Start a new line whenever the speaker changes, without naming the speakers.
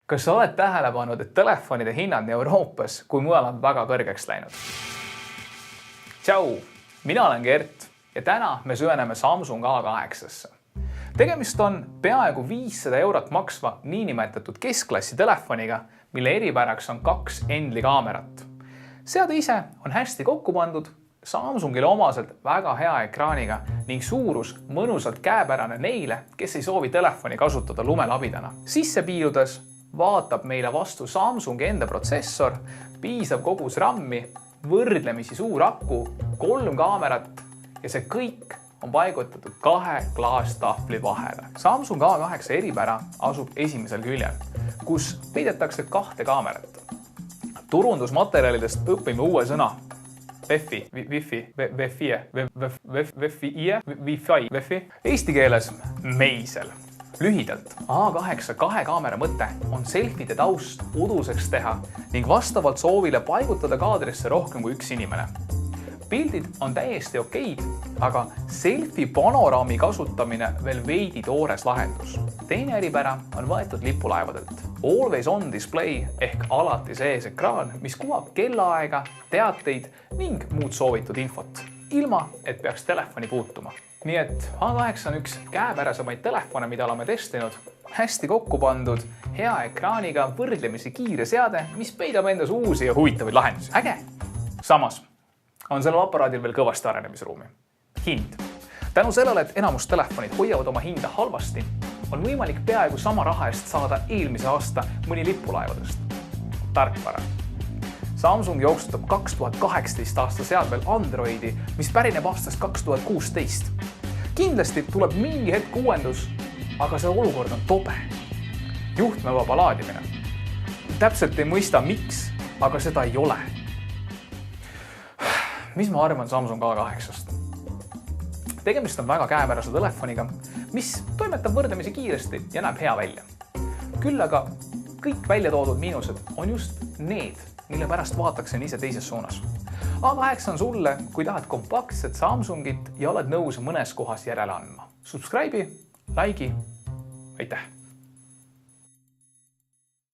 Kas sa oled tähele pannud, et telefonide hinnad nii Euroopas kui mujal on väga kõrgeks läinud? Tšau, mina olen Gert ja täna me süveneme Samsung A8-sse. Tegemist on peaaegu 500 eurot maksva niinimetatud keskklassi telefoniga, mille eripäraks on 2 Endli kaamerat. Seade ise on hästi kokku pandud, Samsungile omaselt väga hea ekraaniga ning suurus mõnusalt käepärane neile, kes ei soovi telefoni kasutada lumelabidana. Sisse piiludes vaatab meile vastu Samsungi enda protsessor, piisav kogus RAM-i, võrdlemisi suur aku, 3 kaamerat ja see kõik on paigutatud 2 klaastahvli vahele. Samsung A8 eripära asub esimesel küljel, kus peidetakse 2 kaamerat. Turundusmaterjalidest õpime uue sõna. Wi-Fi. Eesti keeles meisel. Lühidalt, A8 2 kaamera mõte on selfide taust uduseks teha ning vastavalt soovile paigutada kaadrisse rohkem kui 1 inimene. Pildid on täiesti okeid, aga selfie panoraami kasutamine veel veidi toores lahendus. Teine eripära on võetud lipulaevadelt. Always on display ehk alati sees ekraan, mis kuvab kellaaega, teateid ning muud soovitud infot, ilma et peaks telefoni puutuma. Nii et A8 on üks käepärasemaid telefone, mida oleme testinud, hästi kokku pandud, hea ekraaniga, võrdlemisi kiire seade, mis peidab endas uusi ja huvitavaid lahendusi. Äge! Samas on sellel aparaadil veel kõvasti arenemisruumi. Hind. Tänu sellele, et enamus telefonid hoiavad oma hinda halvasti, on võimalik peaaegu sama raha eest saada eelmise aasta mõni lipulaevadest. Tarkvara. Samsung jooksutab 2018 aasta seadmel Androidi, mis pärineb aastast 2016. Kindlasti tuleb mingi hetk uuendus, aga see olukord on tobe. Juhtmevaba laadimine. Täpselt ei mõista miks, aga seda ei ole. Mis ma arvan Samsung A8-st? Tegemist on väga käepärase telefoniga, mis toimetab võrdlemisi kiiresti ja näeb hea välja. Küll aga kõik välja toodud miinused on just need, mille pärast vaataksin ise teises suunas. A8 on sulle, kui tahad kompaktset Samsungit ja oled nõus mõnes kohas järele andma. Subscribe'i, like'i, aitäh!